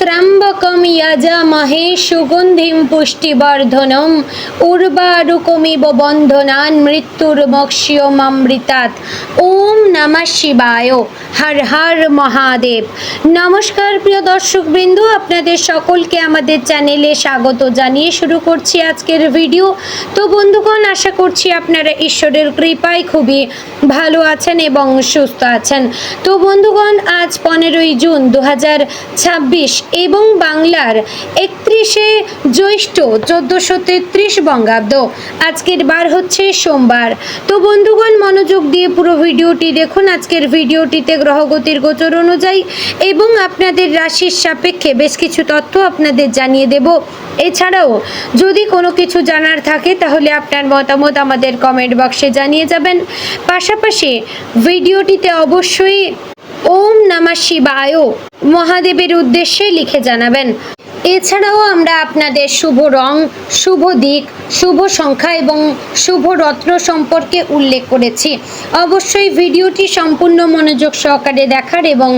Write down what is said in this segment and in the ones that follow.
त्र्यंबकं यजामहे सुगंधिं पुष्टिवर्धनम् उर्वारुकमिव बन्धनान् मृत्युर्मोक्षयमामृतात्। ओम नमः शिवाय। हर हर महादेव। नमस्कार प्रिय दर्शक बिंदु, আপনাদের সকলকে আমাদের চ্যানেলে স্বাগত জানিয়ে শুরু করছি আজকের ভিডিও। তো বন্ধুগণ, আশা করছি আপনারা ঈশ্বরের কৃপায় খুবই ভালো আছেন এবং সুস্থ আছেন। তো বন্ধুগণ, আজ 15ই জুন 2026 এবং বাংলার 31শে জ্যৈষ্ঠ 1433 বঙ্গাব্দ। আজকের বার হচ্ছে সোমবার। তো বন্ধুগণ, মনোযোগ দিয়ে পুরো ভিডিওটি দেখুন। আজকের ভিডিওটিতে গ্রহগতির গোচর অনুযায়ী এবং আপনাদের রাশির সাপেক্ষে বেশ কিছু তথ্য আপনাদের জানিয়ে দেব। এছাড়াও যদি কোনো কিছু জানার থাকে তাহলে আপনার মতামত আমাদের কমেন্ট বক্সে জানিয়ে যাবেন। পাশাপাশি ভিডিওটিতে অবশ্যই ওম নমঃ শিবায় মহাদেবের উদ্দেশ্যে লিখে জানাবেন। এছাড়াও আমরা আপনাদের শুভ রং, শুভ দিক, শুভ সংখ্যা এবং শুভ রত্ন সম্পর্কে উল্লেখ করেছি। অবশ্যই ভিডিওটি সম্পূর্ণ মনোযোগ সহকারে দেখার এবং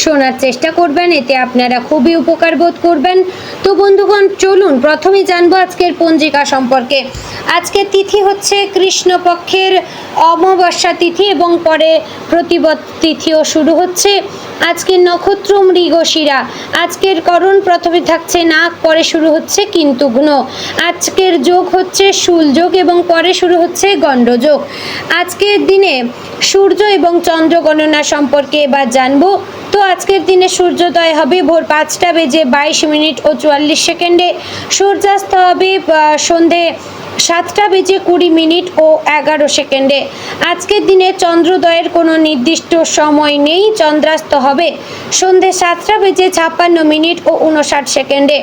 শোনার চেষ্টা করবেন, এতে আপনারা খুবই উপকার বোধ করবেন। তো বন্ধুগণ, চলুন প্রথমে জানবো আজকের পঞ্জিকা সম্পর্কে। আজকের তিথি হচ্ছে কৃষ্ণপক্ষের অমাবস্যা তিথি এবং পরে প্রতিপদ তিথিও শুরু হচ্ছে। আজকের নক্ষত্র মৃগশিরা। আজকের করণ প্রথমে থাকছে নাগ, পরে শুরু হচ্ছে কিন্তুঘ্ন। আজকের যোগ হচ্ছে শূল যোগ এবং পরে শুরু হচ্ছে গণ্ডযোগ। আজকের দিনে সূর্য এবং চন্দ্র গণনা সম্পর্কে এবার জানবো। তো আজকের দিনে সূর্যোদয় হবে ভোর 5:22 ও 44 সেকেন্ডে। সূর্যাস্ত হবে সন্ধে 7:20 ও 11 সেকেন্ডে। আজকের দিনে চন্দ্রোদয়ের কোনো নির্দিষ্ট সময় নেই। চন্দ্রাস্ত হবে সন্ধে 7:56 ও 59 সেকেন্ডে।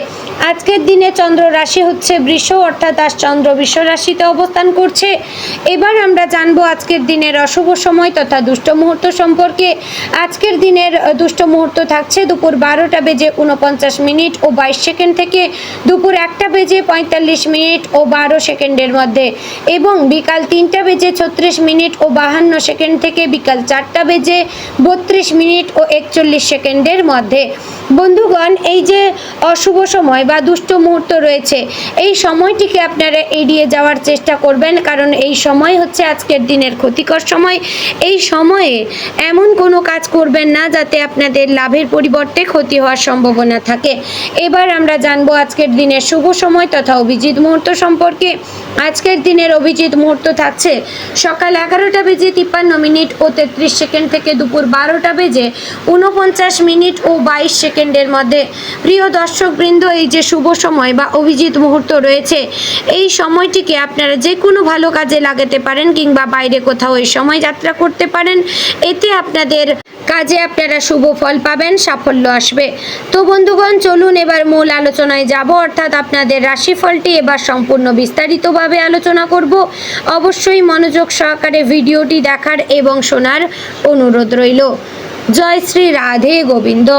আজকের দিনে চন্দ্র রাশি হচ্ছে বৃষ, অর্থাৎ আজ চন্দ্র বৃষ রাশিতে অবস্থান করছে। এবার আমরা জানবো আজকের দিনের অশুভ সময় তথা দুষ্ট মুহূর্ত সম্পর্কে। আজকের দিনের দুষ্ট মুহূর্ত থাকছে দুপুর 12:49 ও 22 সেকেন্ড থেকে দুপুর 1:45 ও 12 সেকেন্ডের মধ্যে এবং বিকাল 3:36 ও 52 সেকেন্ড থেকে বিকাল 4:32 ও 41 সেকেন্ডের মধ্যে। বন্ধুগণ, এই যে অশুভ সময় বা দুষ্ট মুহূর্ত রয়েছে, এই সময়টিকে আপনারা এড়িয়ে যাওয়ার চেষ্টা করবেন, কারণ এই সময় হচ্ছে আজকের দিনের ক্ষতিকর সময়। এই সময়ে এমন কোনো কাজ করবেন না যাতে আপনাদের লাভের পরিবর্তে ক্ষতি হওয়ার সম্ভাবনা থাকে। এবার আমরা জানবো আজকের দিনের শুভ সময় তথা অভিজিৎ মুহূর্ত সম্পর্কে। আজকের দিনের অভিজিৎ মুহূর্ত থাকছে সকাল 11:53 ও 33 সেকেন্ড থেকে দুপুর 12:49 ও 22 সেকেন্ডের মধ্যে। প্রিয় দর্শকবৃন্দ, এই যে শুভ সময় বা অভিজিৎ মুহূর্ত রয়েছে, এই সময়টিকে আপনারা যে কোনো ভালো কাজে লাগাতে পারেন কিংবা বাইরে কোথাও এই সময় যাত্রা করতে পারেন। এতে আপনাদের কাজে আপনারা শুভ ফল পাবেন, সাফল্য আসবে। তো বন্ধুগণ, চলুন এবার মূল আলোচনায় যাব, অর্থাৎ আপনাদের রাশিফলটি এবার সম্পূর্ণ বিস্তারিতভাবে আলোচনা করব। অবশ্যই মনোযোগ সহকারে ভিডিওটি দেখার এবং শোনার অনুরোধ রইল। জয় শ্রী রাধে গোবিন্দ।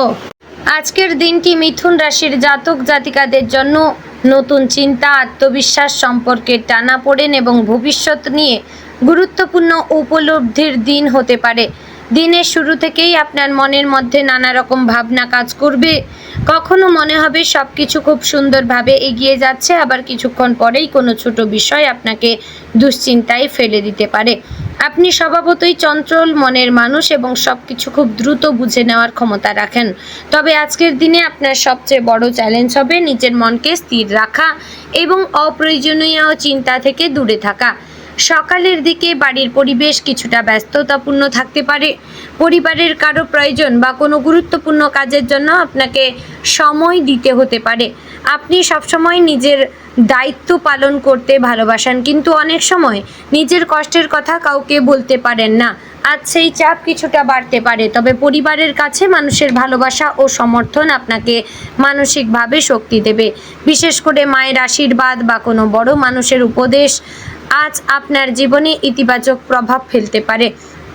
আজকের দিনটি মিথুন রাশির জাতক জাতিকাদের জন্য নতুন চিন্তা, আত্মবিশ্বাস, সম্পর্কের টানাপোড়েন এবং ভবিষ্যৎ নিয়ে গুরুত্বপূর্ণ উপলব্ধির দিন হতে পারে। দিনের শুরু থেকেই আপনার মনের মধ্যে নানা রকম ভাবনা কাজ করবে। কখনো মনে হবে সব কিছু খুব সুন্দরভাবে এগিয়ে যাচ্ছে, আবার কিছুক্ষণ পরেই কোনো ছোট বিষয় আপনাকে দুশ্চিন্তায় ফেলে দিতে পারে। আপনি স্বভাবতই চঞ্চল মনের মানুষ এবং সব কিছু খুব দ্রুত বুঝে নেওয়ার ক্ষমতা রাখেন। তবে আজকের দিনে আপনার সবচেয়ে বড় চ্যালেঞ্জ হবে নিজের মনকে স্থির রাখা এবং অপ্রয়োজনীয় চিন্তা থেকে দূরে থাকা। সকালের দিকে বাড়ির পরিবেশ কিছুটা ব্যস্ততাপূর্ণ থাকতে পারে। পরিবারের কারো প্রয়োজন বা কোনো গুরুত্বপূর্ণ কাজের জন্য আপনাকে সময় দিতে হতে পারে। আপনি সবসময় নিজের দায়িত্ব পালন করতে ভালোবাসেন, কিন্তু অনেক সময় নিজের কষ্টের কথা কাউকে বলতে পারেন না। আজ সেই চাপ কিছুটা বাড়তে পারে, তবে পরিবারের কাছে মানুষের ভালোবাসা ও সমর্থন আপনাকে মানসিকভাবে শক্তি দেবে। বিশেষ করে মায়ের আশীর্বাদ বা কোনো বড় মানুষের উপদেশ আজ আপনার জীবনে ইতিবাচক প্রভাব ফেলতে পারে।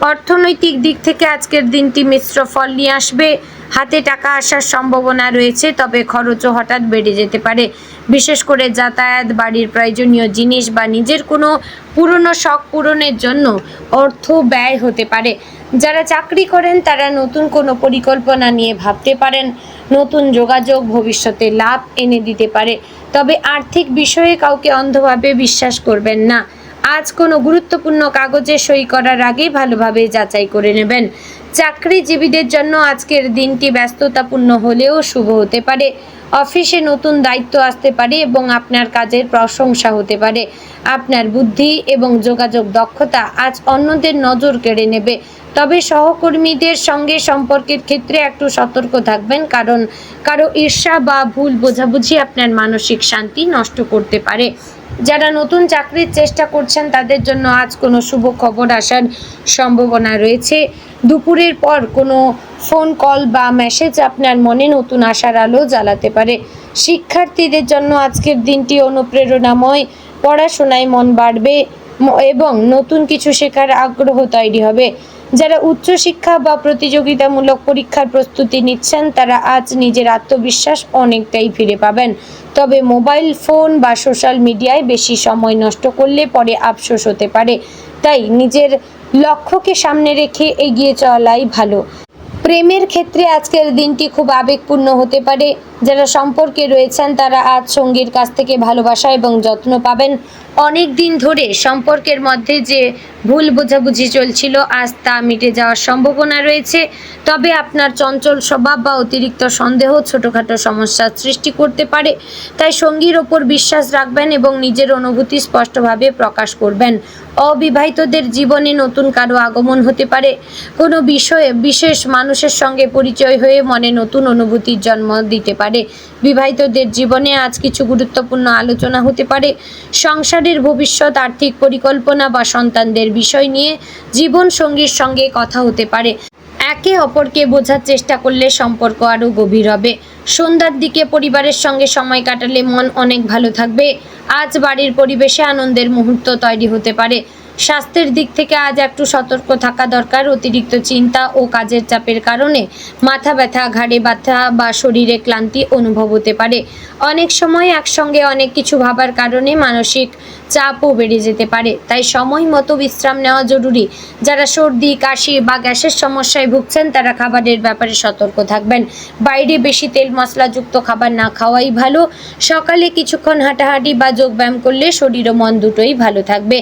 অর্থনৈতিক দিক থেকে আজকের দিনটি মিশ্র ফল নিয়ে আসবে। হাতে টাকা আসার সম্ভাবনা রয়েছে, তবে খরচও হঠাৎ বেড়ে যেতে পারে। বিশেষ করে যাতায়াত, বাড়ির প্রয়োজনীয় জিনিস বা নিজের কোনো পুরনো শখ পূরণের জন্য অর্থ ব্যয় হতে পারে। যারা চাকরি করেন তারা নতুন কোনো পরিকল্পনা নিয়ে ভাবতে পারেন। নতুন যোগাযোগ ভবিষ্যতে লাভ এনে দিতে পারে। তবে আর্থিক বিষয়ে কাউকে অন্ধভাবে বিশ্বাস করবেন না। আজ কোনো গুরুত্বপূর্ণ কাগজে সই করার আগে ভালোভাবে যাচাই করে নেবেন। চাকরিজীবীদের জন্য আজকের দিনটি ব্যস্ততাপূর্ণ হলেও শুভ হতে পারে। অফিসে নতুন দায়িত্ব আসতে পারে এবং আপনার কাজের প্রশংসা হতে পারে। আপনার বুদ্ধি এবং যোগাযোগ দক্ষতা আজ অন্যদের নজর কেড়ে নেবে। তবে সহকর্মীদের সঙ্গে সম্পর্কের ক্ষেত্রে একটু সতর্ক থাকবেন, কারণ কারো ঈর্ষা বা ভুল বোঝাবুঝি আপনার মানসিক শান্তি নষ্ট করতে পারে। যারা নতুন চাকরির চেষ্টা করছেন তাদের জন্য আজ কোনো শুভ খবর আসার সম্ভাবনা রয়েছে। দুপুরের পর কোনো ফোন কল বা মেসেজ আপনার মনে নতুন আশার আলো জ্বালাতে পারে। শিক্ষার্থীদের জন্য আজকের দিনটি অনুপ্রেরণাময়। পড়াশোনায় মন বাড়বে এবং নতুন কিছু শেখার আগ্রহ তৈরি হবে। যারা উচ্চশিক্ষা বা প্রতিযোগিতামূলক পরীক্ষার প্রস্তুতি নিচ্ছেন তারা আজ নিজের আত্মবিশ্বাস অনেকটাই ফিরে পাবেন। তবে মোবাইল ফোন বা সোশ্যাল মিডিয়ায় বেশি সময় নষ্ট করলে পরে আফসোস হতে পারে। তাই নিজের লক্ষ্যকে সামনে রেখে এগিয়ে চলাই ভালো। প্রেমের ক্ষেত্রে আজকের দিনটি খুব আবেগপূর্ণ হতে পারে। যারা সম্পর্কে রয়েছেন তারা আজ সঙ্গীর কাছ থেকে ভালোবাসা এবং যত্ন পাবেন। অনেক দিন ধরে সম্পর্কের মধ্যে যে ভুল বোঝাবুঝি চলছিল আজ তা মিটে যাওয়ার সম্ভাবনা রয়েছে। তবে আপনার চঞ্চল স্বভাব বা অতিরিক্ত সন্দেহ ছোটোখাটো সমস্যার সৃষ্টি করতে পারে। তাই সঙ্গীর ওপর বিশ্বাস রাখবেন এবং নিজের অনুভূতি স্পষ্টভাবে প্রকাশ করবেন। অবিবাহিতদের জীবনে নতুন কারো আগমন হতে পারে। কোনো বিষয়ে বিশেষ মানুষের সঙ্গে পরিচয় হয়ে মনে নতুন অনুভূতির জন্ম দিতে পারে। বিবাহিতদের জীবনে আজ কিছু গুরুত্বপূর্ণ আলোচনা হতে পারে। সংসারের ভবিষ্যৎ, আর্থিক পরিকল্পনা বা সন্তানদের বিষয় নিয়ে জীবন সঙ্গীর সঙ্গে কথা হতে পারে। একে অপরকে বোঝার চেষ্টা করলে সম্পর্ক আরও গভীর হবে। সন্ধ্যার দিকে পরিবারের সঙ্গে সময় কাটালে মন অনেক ভালো থাকবে। আজ বাড়ির পরিবেশে আনন্দের মুহূর্ত তৈরি হতে পারে। স্বাস্থ্যের দিক থেকে আজ একটু সতর্ক থাকা দরকার। অতিরিক্ত চিন্তা ও কাজের চাপের কারণে মাথা ব্যথা, ঘাড়ে ব্যথা বা শরীরে ক্লান্তি অনুভব হতে পারে। অনেক সময় একসঙ্গে অনেক কিছু ভাবার কারণে মানসিক চাপও বেড়ে যেতে পারে। তাই সময় মতো বিশ্রাম নেওয়া জরুরি। যারা সর্দি, কাশি বা গ্যাসের সমস্যায় ভুগছেন তারা খাবারের ব্যাপারে সতর্ক থাকবেন। বাইরে বেশি তেল মশলাযুক্ত খাবার না খাওয়াই ভালো। সকালে কিছুক্ষণ হাঁটাহাঁটি বা যোগব্যায়াম করলে শরীর ও মন দুটোই ভালো থাকবে।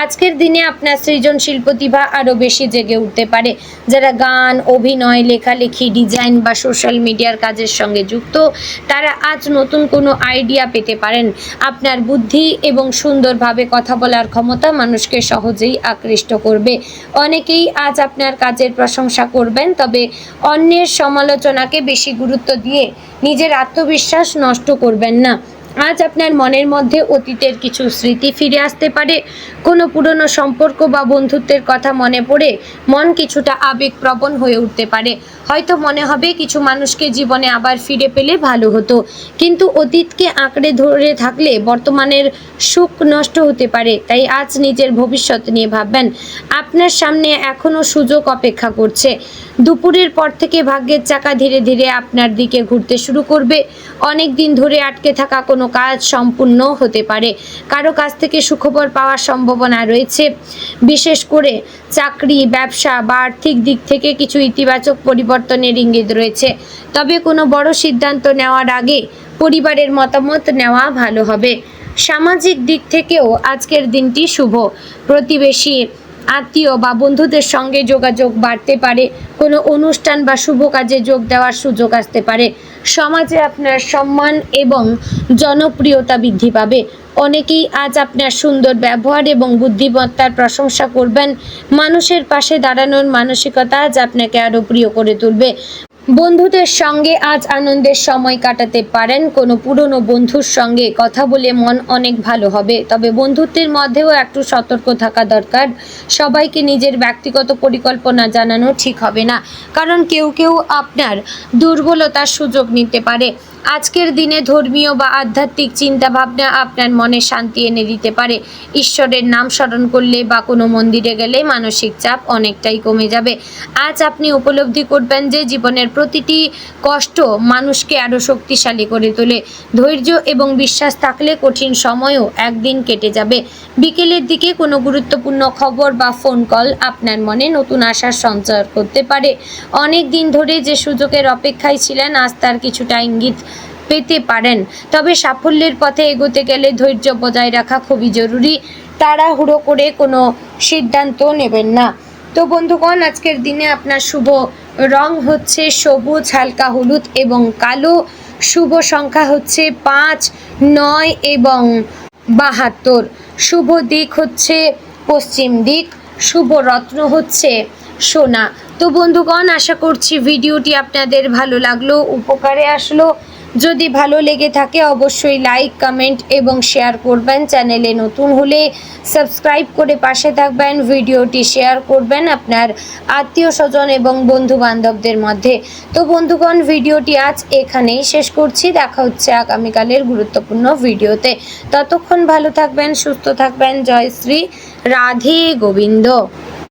আজকের দিনে আপনার সৃজনশীল প্রতিভা আরও বেশি জেগে উঠতে পারে। যারা গান, অভিনয়, লেখালেখি, ডিজাইন বা সোশ্যাল মিডিয়ার কাজের সঙ্গে যুক্ত তারা আজ নতুন কোনো আইডিয়া পেতে পারেন। আপনার বুদ্ধি এবং সুন্দরভাবে কথা বলার ক্ষমতা মানুষকে সহজেই আকৃষ্ট করবে। অনেকেই আজ আপনার কাজের প্রশংসা করবেন, তবে অন্যের সমালোচনাকে বেশি গুরুত্ব দিয়ে নিজের আত্মবিশ্বাস নষ্ট করবেন না। আজ আপনার মনের মধ্যে অতীতের কিছু স্মৃতি ফিরে আসতে পারে। কোনো পুরনো সম্পর্ক বা বন্ধুত্বের কথা মনে পড়ে মন কিছুটা আবেগপ্রবণ হয়ে উঠতে পারে। হয়তো মনে হবে কিছু মানুষকে জীবনে আবার ফিরে পেলে ভালো হতো, কিন্তু অতীতকে আঁকড়ে ধরে থাকলে বর্তমানের সুখ নষ্ট হতে পারে। তাই আজ নিজের ভবিষ্যৎ নিয়ে ভাববেন। আপনার সামনে এখনও সুযোগ অপেক্ষা করছে। দুপুরের পর থেকে ভাগ্যের চাকা ধীরে ধীরে আপনার দিকে ঘুরতে শুরু করবে। অনেক দিন ধরে আটকে থাকা কোনো কাজ সম্পূর্ণ হতে পারে। কারো কাছ থেকে সুখবর পাওয়ার সম্ভাবনা রয়েছে। বিশেষ করে চাকরি, ব্যবসা বা আর্থিক দিক থেকে কিছু ইতিবাচক পরিবর্তনের ইঙ্গিত রয়েছে। তবে কোনো বড় সিদ্ধান্ত নেওয়ার আগে পরিবারের মতামত নেওয়া ভালো হবে। সামাজিক দিক থেকেও আজকের দিনটি শুভ। প্রতিবেশী, আত্মীয় বা বন্ধুদের সঙ্গে যোগাযোগ বাড়তে পারে। কোনো অনুষ্ঠান বা শুভ কাজে যোগ দেওয়ার সুযোগ আসতে পারে। সমাজে আপনার সম্মান এবং জনপ্রিয়তা বৃদ্ধি পাবে। অনেকেই আজ আপনার সুন্দর ব্যবহার এবং বুদ্ধিমত্তার প্রশংসা করবেন। মানুষের পাশে দাঁড়ানোর মানসিকতা আজ আপনাকে আরও প্রিয় করে তুলবে। বন্ধুদের সঙ্গে আজ আনন্দের সময় কাটাতে পারেন। কোনো পুরনো বন্ধুর সঙ্গে কথা বলে মন অনেক ভালো হবে। তবে বন্ধুত্বের মধ্যেও একটু সতর্ক থাকা দরকার। সবাইকে নিজের ব্যক্তিগত পরিকল্পনা জানানো ঠিক হবে না, কারণ কেউ কেউ আপনার দুর্বলতার সুযোগ নিতে পারে। আজকের দিনে ধর্মীয় বা আধ্যাত্মিক চিন্তা ভাবনা আপনার মনে শান্তি এনে দিতে পারে। ঈশ্বরের নাম স্মরণ করলে বা কোনো মন্দিরে গেলে মানসিক চাপ অনেকটাই কমে যাবে। আজ আপনি উপলব্ধি করবেন যে জীবনের প্রতিটি কষ্ট মানুষকে আরও শক্তিশালী করে তোলে। ধৈর্য এবং বিশ্বাস থাকলে কঠিন সময়ও একদিন কেটে যাবে। বিকেলের দিকে কোনো গুরুত্বপূর্ণ খবর বা ফোন কল আপনার মনে নতুন আশার সঞ্চার করতে পারে। অনেক দিন ধরে যে সুযোগের অপেক্ষায় ছিলেন, আজ তার কিছুটা ইঙ্গিত পেতে পারেন। তবে সাফল্যের পথে এগোতে গেলে ধৈর্য বজায় রাখা খুবই জরুরি। তাড়াহুড়ো করে কোনো সিদ্ধান্ত নেবেন না। তো বন্ধুগণ, আজকের দিনে আপনার শুভ রং হচ্ছে সবুজ, হালকা হলুদ এবং কালো। শুভ সংখ্যা হচ্ছে 5, 9 এবং 72। শুভ দিক হচ্ছে পশ্চিম দিক। শুভ রত্ন হচ্ছে সোনা। তো বন্ধুগণ, আশা করছি ভিডিওটি আপনাদের ভালো লাগলো, উপকারে আসলো। যদি ভালো লেগে থাকে অবশ্যই লাইক, কমেন্ট এবং শেয়ার করবেন। চ্যানেলে নতুন হলে সাবস্ক্রাইব করে পাশে থাকবেন। ভিডিওটি শেয়ার করবেন আপনার আত্মীয় স্বজন এবং বন্ধু বান্ধবদের মধ্যে। তো বন্ধুগণ, ভিডিওটি আজ এখানেই শেষ করছি। দেখা হচ্ছে আগামীকালের গুরুত্বপূর্ণ ভিডিওতে। ততক্ষণ ভালো থাকবেন, সুস্থ থাকবেন। জয় শ্রী রাধে গোবিন্দ।